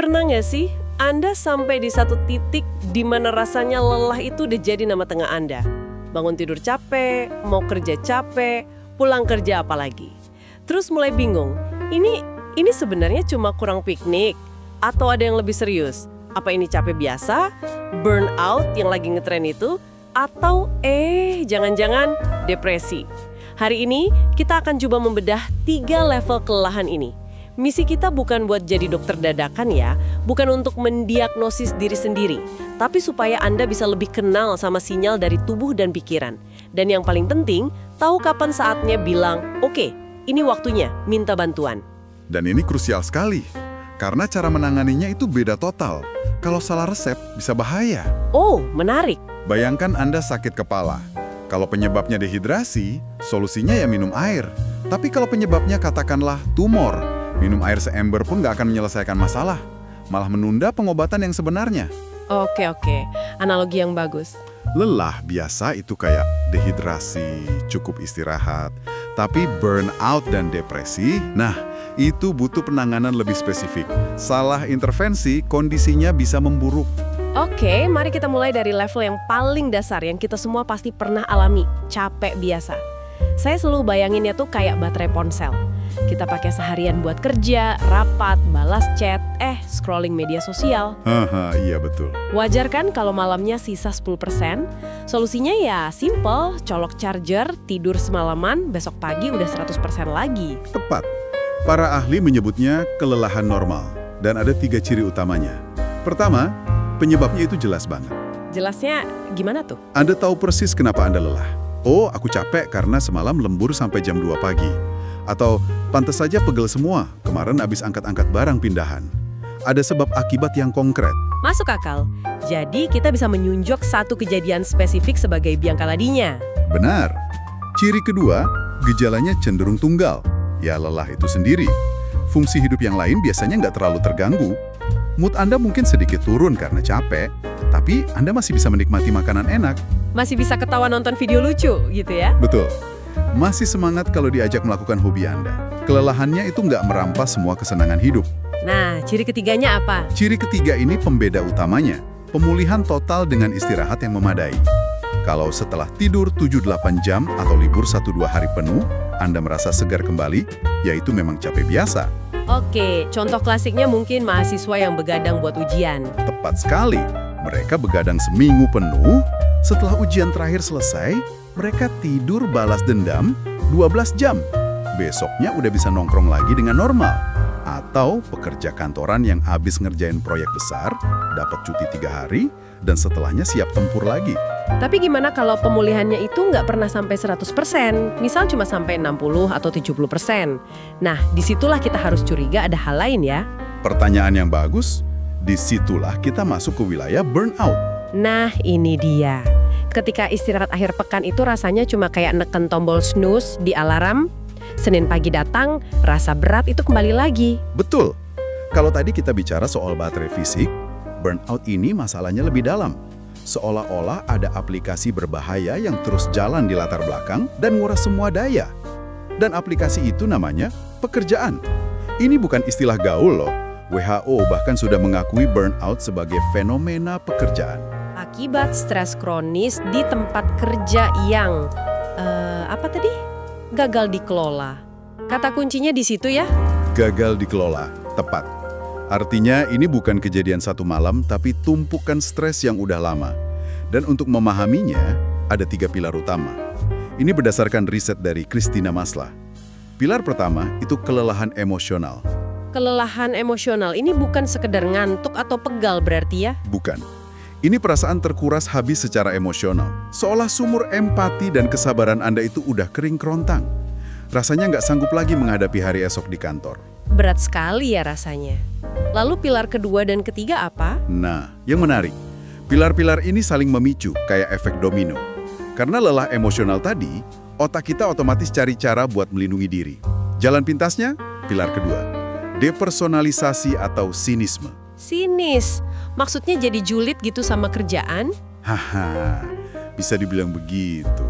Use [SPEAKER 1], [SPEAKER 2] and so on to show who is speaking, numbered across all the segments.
[SPEAKER 1] Pernah nggak sih Anda sampai di satu titik di mana rasanya lelah itu udah jadi nama tengah Anda? Bangun tidur capek, mau kerja capek, pulang kerja apalagi. Terus mulai bingung, ini sebenarnya cuma kurang piknik atau ada yang lebih serius? Apa ini capek biasa, burnout yang lagi ngetren itu, atau jangan-jangan depresi? Hari ini kita akan coba membedah 3 level kelelahan ini. Misi kita bukan buat jadi dokter dadakan ya, bukan untuk mendiagnosis diri sendiri, tapi supaya Anda bisa lebih kenal sama sinyal dari tubuh dan pikiran. Dan yang paling penting, tahu kapan saatnya bilang, oke, ini waktunya minta bantuan.
[SPEAKER 2] Dan ini krusial sekali, karena cara menanganinya itu beda total. Kalau salah resep, bisa bahaya.
[SPEAKER 1] Oh, menarik.
[SPEAKER 2] Bayangkan Anda sakit kepala. Kalau penyebabnya dehidrasi, solusinya ya minum air. Tapi kalau penyebabnya katakanlah tumor, minum air seember pun nggak akan menyelesaikan masalah. Malah menunda pengobatan yang sebenarnya.
[SPEAKER 1] Oke, analogi yang bagus.
[SPEAKER 2] Lelah biasa itu kayak dehidrasi, cukup istirahat. Tapi burnout dan depresi, nah itu butuh penanganan lebih spesifik. Salah intervensi, kondisinya bisa memburuk.
[SPEAKER 1] Oke, mari kita mulai dari level yang paling dasar yang kita semua pasti pernah alami, capek biasa. Saya selalu bayanginnya tuh kayak baterai ponsel. Kita pakai seharian buat kerja, rapat, balas chat, scrolling media sosial.
[SPEAKER 2] Haha, iya betul.
[SPEAKER 1] Wajar kan kalau malamnya sisa 10%? Solusinya ya simple, colok charger, tidur semalaman, besok pagi udah 100% lagi.
[SPEAKER 2] Tepat. Para ahli menyebutnya kelelahan normal, dan ada 3 ciri utamanya. Pertama, penyebabnya itu jelas banget.
[SPEAKER 1] Jelasnya gimana tuh?
[SPEAKER 2] Anda tahu persis kenapa Anda lelah. Oh, aku capek karena semalam lembur sampai jam 2 pagi. Atau, pantas saja pegel semua, kemarin habis angkat-angkat barang pindahan. Ada sebab akibat yang konkret.
[SPEAKER 1] Masuk akal. Jadi kita bisa menunjuk satu kejadian spesifik sebagai biang keladinya.
[SPEAKER 2] Benar. Ciri kedua, gejalanya cenderung tunggal. Ya lelah itu sendiri. Fungsi hidup yang lain biasanya nggak terlalu terganggu. Mood Anda mungkin sedikit turun karena capek, tapi Anda masih bisa menikmati makanan enak.
[SPEAKER 1] Masih bisa ketawa nonton video lucu gitu ya?
[SPEAKER 2] Betul. Masih semangat kalau diajak melakukan hobi Anda. Kelelahannya itu nggak merampas semua kesenangan hidup.
[SPEAKER 1] Nah, ciri ketiganya apa?
[SPEAKER 2] Ciri ketiga ini pembeda utamanya, pemulihan total dengan istirahat yang memadai. Kalau setelah tidur 7-8 jam atau libur 1-2 hari penuh, Anda merasa segar kembali, ya itu memang capek biasa.
[SPEAKER 1] Oke, contoh klasiknya mungkin mahasiswa yang begadang buat ujian.
[SPEAKER 2] Tepat sekali, mereka begadang seminggu penuh, setelah ujian terakhir selesai, mereka tidur balas dendam 12 jam. Besoknya udah bisa nongkrong lagi dengan normal. Atau pekerja kantoran yang habis ngerjain proyek besar, dapat cuti 3 hari, dan setelahnya siap tempur lagi.
[SPEAKER 1] Tapi gimana kalau pemulihannya itu nggak pernah sampai 100%? Misal cuma sampai 60 atau 70%. Nah, disitulah kita harus curiga ada hal lain ya.
[SPEAKER 2] Pertanyaan yang bagus, disitulah kita masuk ke wilayah burnout.
[SPEAKER 1] Nah, ini dia. Ketika istirahat akhir pekan itu rasanya cuma kayak neken tombol snooze di alarm, Senin pagi datang, rasa berat itu kembali lagi.
[SPEAKER 2] Betul. Kalau tadi kita bicara soal baterai fisik, burnout ini masalahnya lebih dalam. Seolah-olah ada aplikasi berbahaya yang terus jalan di latar belakang dan nguras semua daya. Dan aplikasi itu namanya pekerjaan. Ini bukan istilah gaul loh. WHO bahkan sudah mengakui burnout sebagai fenomena pekerjaan.
[SPEAKER 1] Akibat stres kronis di tempat kerja yang, gagal dikelola. Kata kuncinya di situ ya?
[SPEAKER 2] Gagal dikelola, tepat. Artinya ini bukan kejadian satu malam, tapi tumpukan stres yang udah lama. Dan untuk memahaminya, ada 3 pilar utama. Ini berdasarkan riset dari Christina Maslah. Pilar pertama itu kelelahan emosional.
[SPEAKER 1] Kelelahan emosional ini bukan sekedar ngantuk atau pegal berarti ya?
[SPEAKER 2] Bukan. Ini perasaan terkuras habis secara emosional. Seolah sumur empati dan kesabaran Anda itu udah kering kerontang. Rasanya nggak sanggup lagi menghadapi hari esok di kantor.
[SPEAKER 1] Berat sekali ya rasanya. Lalu pilar kedua dan ketiga apa?
[SPEAKER 2] Nah, yang menarik, pilar-pilar ini saling memicu kayak efek domino. Karena lelah emosional tadi, otak kita otomatis cari cara buat melindungi diri. Jalan pintasnya, pilar kedua, depersonalisasi atau sinisme.
[SPEAKER 1] Sinis, maksudnya jadi julid gitu sama kerjaan?
[SPEAKER 2] Haha, bisa dibilang begitu.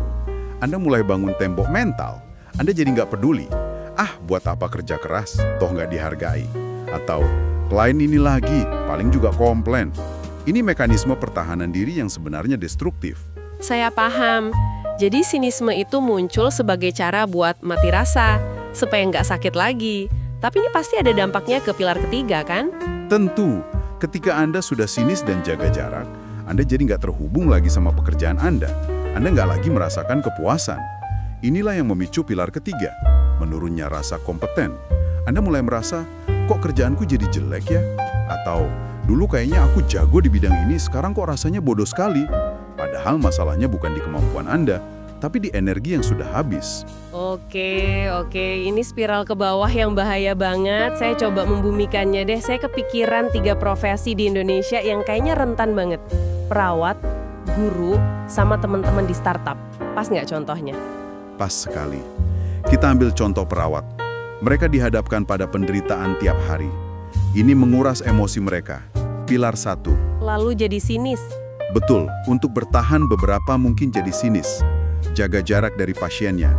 [SPEAKER 2] Anda mulai bangun tembok mental, Anda jadi nggak peduli. Buat apa kerja keras, toh nggak dihargai. Atau, Lain ini lagi, paling juga komplain. Ini mekanisme pertahanan diri yang sebenarnya destruktif.
[SPEAKER 1] Saya paham. Jadi sinisme itu muncul sebagai cara buat mati rasa, supaya nggak sakit lagi. Tapi ini pasti ada dampaknya ke pilar ketiga, kan?
[SPEAKER 2] Tentu, ketika Anda sudah sinis dan jaga jarak, Anda jadi nggak terhubung lagi sama pekerjaan Anda. Anda nggak lagi merasakan kepuasan. Inilah yang memicu pilar ketiga, menurunnya rasa kompeten. Anda mulai merasa, kok kerjaanku jadi jelek ya? Atau, dulu kayaknya aku jago di bidang ini, sekarang kok rasanya bodoh sekali. Padahal masalahnya bukan di kemampuan Anda, tapi di energi yang sudah habis.
[SPEAKER 1] Oke. Ini spiral ke bawah yang bahaya banget. Saya coba membumikannya deh. Saya kepikiran 3 profesi di Indonesia yang kayaknya rentan banget. Perawat, guru, sama teman-teman di startup. Pas nggak contohnya?
[SPEAKER 2] Pas sekali. Kita ambil contoh perawat. Mereka dihadapkan pada penderitaan tiap hari. Ini menguras emosi mereka. Pilar 1.
[SPEAKER 1] Lalu jadi sinis.
[SPEAKER 2] Betul, untuk bertahan beberapa mungkin jadi sinis. Jaga jarak dari pasiennya.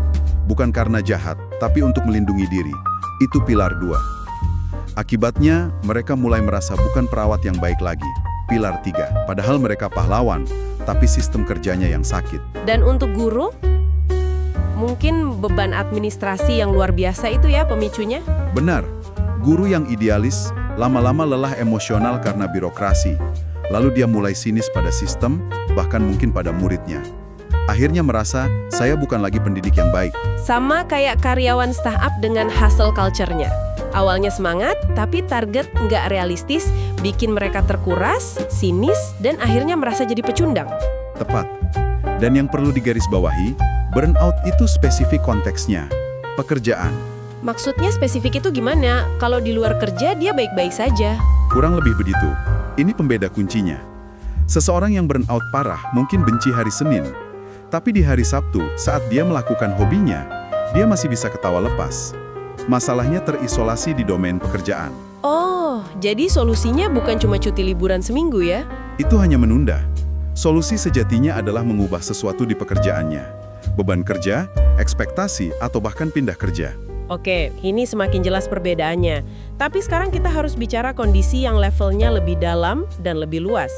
[SPEAKER 2] Bukan karena jahat, tapi untuk melindungi diri. Itu pilar 2. Akibatnya, mereka mulai merasa bukan perawat yang baik lagi. Pilar 3. Padahal mereka pahlawan, tapi sistem kerjanya yang sakit.
[SPEAKER 1] Dan untuk guru? Mungkin beban administrasi yang luar biasa itu ya pemicunya?
[SPEAKER 2] Benar, guru yang idealis lama-lama lelah emosional karena birokrasi. Lalu dia mulai sinis pada sistem, bahkan mungkin pada muridnya. Akhirnya merasa, saya bukan lagi pendidik yang baik.
[SPEAKER 1] Sama kayak karyawan startup dengan hustle culture-nya. Awalnya semangat, tapi target nggak realistis, bikin mereka terkuras, sinis, dan akhirnya merasa jadi pecundang.
[SPEAKER 2] Tepat. Dan yang perlu digarisbawahi, burnout itu spesifik konteksnya. Pekerjaan.
[SPEAKER 1] Maksudnya spesifik itu gimana? Kalau di luar kerja, dia baik-baik saja.
[SPEAKER 2] Kurang lebih begitu. Ini pembeda kuncinya. Seseorang yang burnout parah mungkin benci hari Senin. Tapi di hari Sabtu, saat dia melakukan hobinya, dia masih bisa ketawa lepas. Masalahnya terisolasi di domain pekerjaan.
[SPEAKER 1] Oh, jadi solusinya bukan cuma cuti liburan seminggu ya?
[SPEAKER 2] Itu hanya menunda. Solusi sejatinya adalah mengubah sesuatu di pekerjaannya. Beban kerja, ekspektasi, atau bahkan pindah kerja.
[SPEAKER 1] Oke, ini semakin jelas perbedaannya. Tapi sekarang kita harus bicara kondisi yang levelnya lebih dalam dan lebih luas.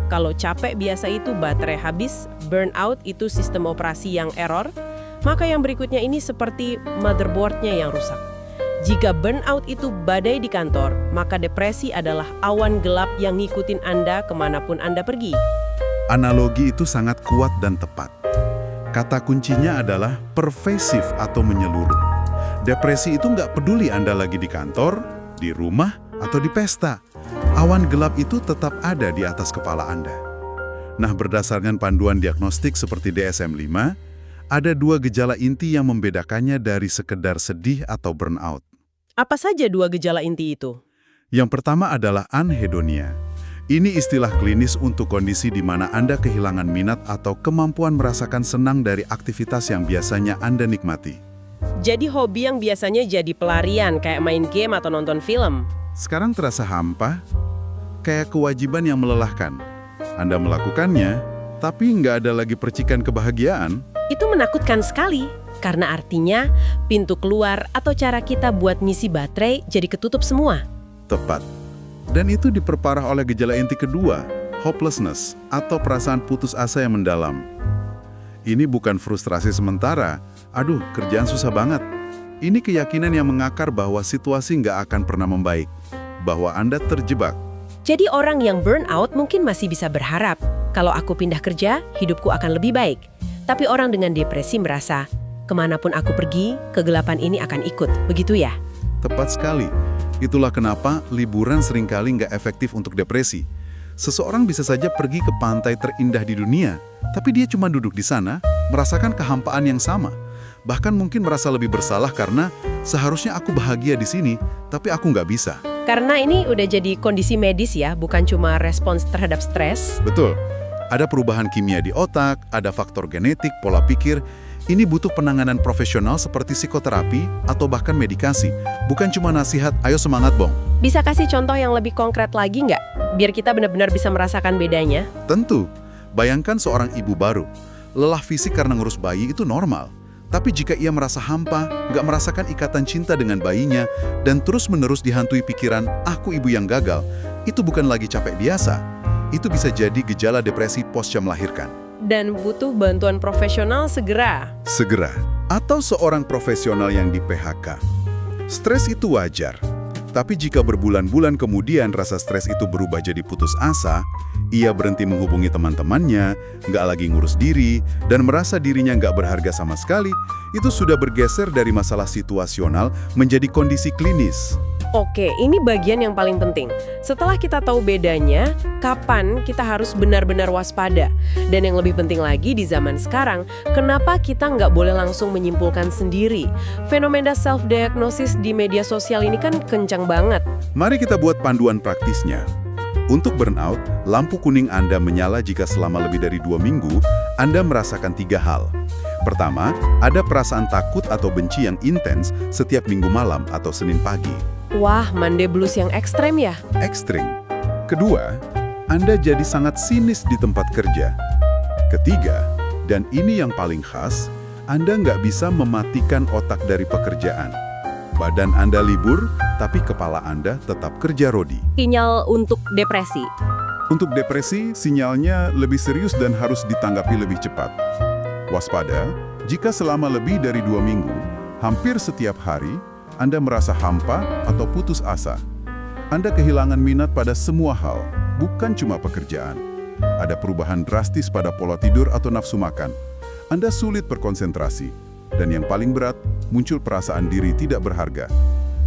[SPEAKER 1] Kalau capek biasa itu baterai habis, burnout itu sistem operasi yang error, maka yang berikutnya ini seperti motherboard-nya yang rusak. Jika burnout itu badai di kantor, maka depresi adalah awan gelap yang ngikutin Anda kemanapun Anda pergi.
[SPEAKER 2] Analogi itu sangat kuat dan tepat. Kata kuncinya adalah pervasif atau menyeluruh. Depresi itu nggak peduli Anda lagi di kantor, di rumah, atau di pesta. Awan gelap itu tetap ada di atas kepala Anda. Nah, berdasarkan panduan diagnostik seperti DSM-5, ada 2 gejala inti yang membedakannya dari sekedar sedih atau burnout.
[SPEAKER 1] Apa saja 2 gejala inti itu?
[SPEAKER 2] Yang pertama adalah anhedonia. Ini istilah klinis untuk kondisi di mana Anda kehilangan minat atau kemampuan merasakan senang dari aktivitas yang biasanya Anda nikmati.
[SPEAKER 1] Jadi hobi yang biasanya jadi pelarian, kayak main game atau nonton film.
[SPEAKER 2] Sekarang terasa hampa, kayak kewajiban yang melelahkan. Anda melakukannya, tapi nggak ada lagi percikan kebahagiaan.
[SPEAKER 1] Itu menakutkan sekali, karena artinya pintu keluar atau cara kita buat ngisi baterai jadi ketutup semua.
[SPEAKER 2] Tepat. Dan itu diperparah oleh gejala inti kedua, hopelessness, atau perasaan putus asa yang mendalam. Ini bukan frustrasi sementara, aduh kerjaan susah banget. Ini keyakinan yang mengakar bahwa situasi nggak akan pernah membaik, bahwa Anda terjebak.
[SPEAKER 1] Jadi orang yang burnout mungkin masih bisa berharap, kalau aku pindah kerja, hidupku akan lebih baik. Tapi orang dengan depresi merasa, kemanapun aku pergi, kegelapan ini akan ikut, begitu ya?
[SPEAKER 2] Tepat sekali. Itulah kenapa liburan seringkali nggak efektif untuk depresi. Seseorang bisa saja pergi ke pantai terindah di dunia, tapi dia cuma duduk di sana, merasakan kehampaan yang sama. Bahkan mungkin merasa lebih bersalah karena seharusnya aku bahagia di sini, tapi aku nggak bisa.
[SPEAKER 1] Karena ini udah jadi kondisi medis ya, bukan cuma respons terhadap stres.
[SPEAKER 2] Betul. Ada perubahan kimia di otak, ada faktor genetik, pola pikir. Ini butuh penanganan profesional seperti psikoterapi atau bahkan medikasi. Bukan cuma nasihat, ayo semangat Bong.
[SPEAKER 1] Bisa kasih contoh yang lebih konkret lagi nggak? Biar kita benar-benar bisa merasakan bedanya.
[SPEAKER 2] Tentu. Bayangkan seorang ibu baru. Lelah fisik karena ngurus bayi itu normal. Tapi jika ia merasa hampa, nggak merasakan ikatan cinta dengan bayinya, dan terus-menerus dihantui pikiran, aku ibu yang gagal, itu bukan lagi capek biasa. Itu bisa jadi gejala depresi pasca melahirkan.
[SPEAKER 1] Dan butuh bantuan profesional segera.
[SPEAKER 2] Segera. Atau seorang profesional yang di PHK. Stres itu wajar. Tapi jika berbulan-bulan kemudian rasa stres itu berubah jadi putus asa, ia berhenti menghubungi teman-temannya, nggak lagi ngurus diri, dan merasa dirinya nggak berharga sama sekali, itu sudah bergeser dari masalah situasional menjadi kondisi klinis.
[SPEAKER 1] Oke, ini bagian yang paling penting. Setelah kita tahu bedanya, kapan kita harus benar-benar waspada? Dan yang lebih penting lagi di zaman sekarang, kenapa kita nggak boleh langsung menyimpulkan sendiri? Fenomena self-diagnosis di media sosial ini kan kencang banget.
[SPEAKER 2] Mari kita buat panduan praktisnya. Untuk burnout, lampu kuning Anda menyala jika selama lebih dari 2 minggu, Anda merasakan 3 hal. Pertama, ada perasaan takut atau benci yang intens setiap minggu malam atau Senin pagi.
[SPEAKER 1] Wah, Monday blues yang ekstrem ya?
[SPEAKER 2] Ekstrim. Kedua, Anda jadi sangat sinis di tempat kerja. Ketiga, dan ini yang paling khas, Anda nggak bisa mematikan otak dari pekerjaan. Badan Anda libur, tapi kepala Anda tetap kerja rodi.
[SPEAKER 1] Sinyal untuk depresi.
[SPEAKER 2] Untuk depresi, sinyalnya lebih serius dan harus ditanggapi lebih cepat. Waspada, jika selama lebih dari 2 minggu, hampir setiap hari, Anda merasa hampa atau putus asa. Anda kehilangan minat pada semua hal, bukan cuma pekerjaan. Ada perubahan drastis pada pola tidur atau nafsu makan. Anda sulit berkonsentrasi. Dan yang paling berat, muncul perasaan diri tidak berharga.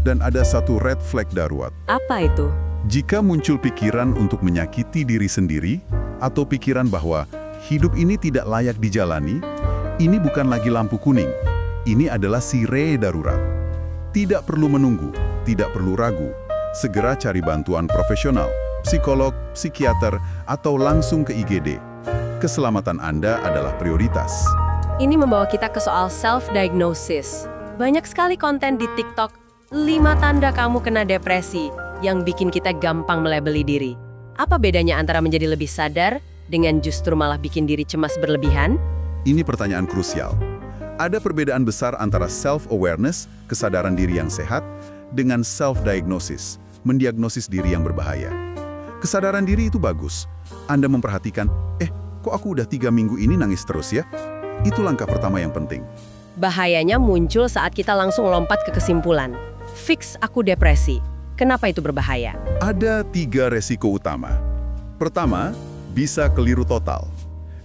[SPEAKER 2] Dan ada satu red flag darurat.
[SPEAKER 1] Apa itu?
[SPEAKER 2] Jika muncul pikiran untuk menyakiti diri sendiri, atau pikiran bahwa hidup ini tidak layak dijalani, ini bukan lagi lampu kuning. Ini adalah sirene darurat. Tidak perlu menunggu, tidak perlu ragu. Segera cari bantuan profesional, psikolog, psikiater, atau langsung ke IGD. Keselamatan Anda adalah prioritas.
[SPEAKER 1] Ini membawa kita ke soal self-diagnosis. Banyak sekali konten di TikTok, 5 tanda kamu kena depresi, yang bikin kita gampang melabeli diri. Apa bedanya antara menjadi lebih sadar dengan justru malah bikin diri cemas berlebihan?
[SPEAKER 2] Ini pertanyaan krusial. Ada perbedaan besar antara self-awareness, kesadaran diri yang sehat, dengan self-diagnosis, mendiagnosis diri yang berbahaya. Kesadaran diri itu bagus. Anda memperhatikan, kok aku udah 3 minggu ini nangis terus ya? Itu langkah pertama yang penting.
[SPEAKER 1] Bahayanya muncul saat kita langsung lompat ke kesimpulan. Fix aku depresi. Kenapa itu berbahaya?
[SPEAKER 2] Ada 3 resiko utama. Pertama, bisa keliru total.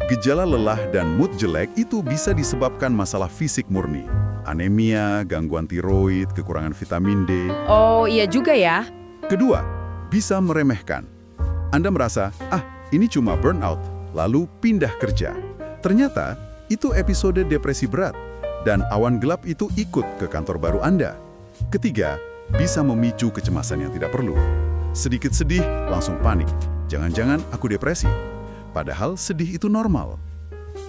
[SPEAKER 2] Gejala lelah dan mood jelek itu bisa disebabkan masalah fisik murni. Anemia, gangguan tiroid, kekurangan vitamin D.
[SPEAKER 1] Oh, iya juga ya.
[SPEAKER 2] Kedua, bisa meremehkan. Anda merasa, ini cuma burnout, lalu pindah kerja. Ternyata, itu episode depresi berat, dan awan gelap itu ikut ke kantor baru Anda. Ketiga, bisa memicu kecemasan yang tidak perlu. Sedikit sedih, langsung panik. Jangan-jangan aku depresi. Padahal sedih itu normal.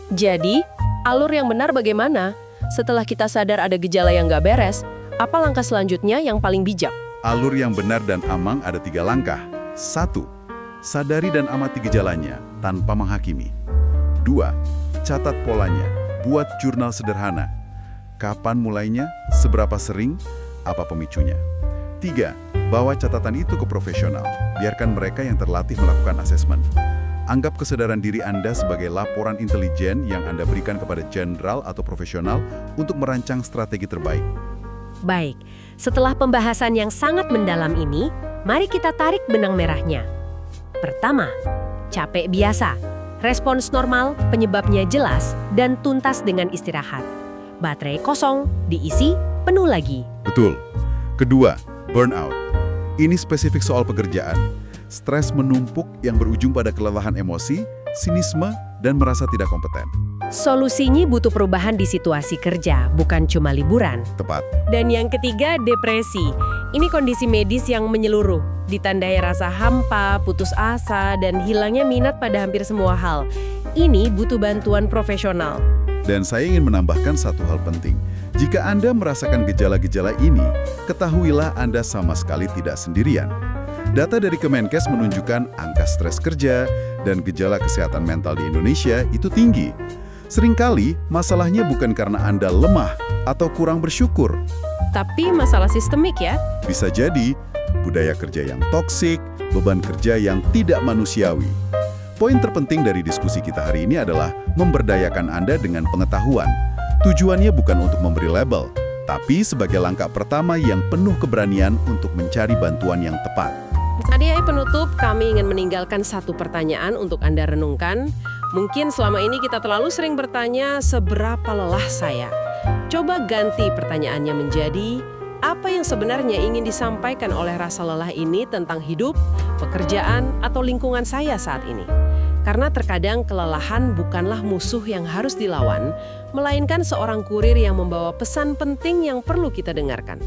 [SPEAKER 1] Jadi, alur yang benar bagaimana? Setelah kita sadar ada gejala yang nggak beres, apa langkah selanjutnya yang paling bijak?
[SPEAKER 2] Alur yang benar dan amang ada 3 langkah. 1. Sadari dan amati gejalanya tanpa menghakimi. 2. Catat polanya. Buat jurnal sederhana. Kapan mulainya? Seberapa sering? Apa pemicunya? 3. Bawa catatan itu ke profesional. Biarkan mereka yang terlatih melakukan asesmen. Anggap kesadaran diri Anda sebagai laporan intelijen yang Anda berikan kepada jenderal atau profesional untuk merancang strategi terbaik.
[SPEAKER 1] Baik, setelah pembahasan yang sangat mendalam ini, mari kita tarik benang merahnya. Pertama, capek biasa. Respons normal, penyebabnya jelas, dan tuntas dengan istirahat. Baterai kosong, diisi, penuh lagi.
[SPEAKER 2] Betul. Kedua, burnout. Ini spesifik soal pekerjaan. Stres menumpuk yang berujung pada kelelahan emosi, sinisme, dan merasa tidak kompeten.
[SPEAKER 1] Solusinya butuh perubahan di situasi kerja, bukan cuma liburan.
[SPEAKER 2] Tepat.
[SPEAKER 1] Dan yang ketiga, depresi. Ini kondisi medis yang menyeluruh, ditandai rasa hampa, putus asa, dan hilangnya minat pada hampir semua hal. Ini butuh bantuan profesional.
[SPEAKER 2] Dan saya ingin menambahkan satu hal penting. Jika Anda merasakan gejala-gejala ini, ketahuilah Anda sama sekali tidak sendirian. Data dari Kemenkes menunjukkan angka stres kerja dan gejala kesehatan mental di Indonesia itu tinggi. Seringkali masalahnya bukan karena Anda lemah atau kurang bersyukur.
[SPEAKER 1] Tapi masalah sistemik ya.
[SPEAKER 2] Bisa jadi budaya kerja yang toksik, beban kerja yang tidak manusiawi. Poin terpenting dari diskusi kita hari ini adalah memberdayakan Anda dengan pengetahuan. Tujuannya bukan untuk memberi label, tapi sebagai langkah pertama yang penuh keberanian untuk mencari bantuan yang tepat.
[SPEAKER 1] Tadi penutup, kami ingin meninggalkan satu pertanyaan untuk Anda renungkan. Mungkin selama ini kita terlalu sering bertanya, seberapa lelah saya? Coba ganti pertanyaannya menjadi, apa yang sebenarnya ingin disampaikan oleh rasa lelah ini tentang hidup, pekerjaan, atau lingkungan saya saat ini? Karena terkadang kelelahan bukanlah musuh yang harus dilawan, melainkan seorang kurir yang membawa pesan penting yang perlu kita dengarkan.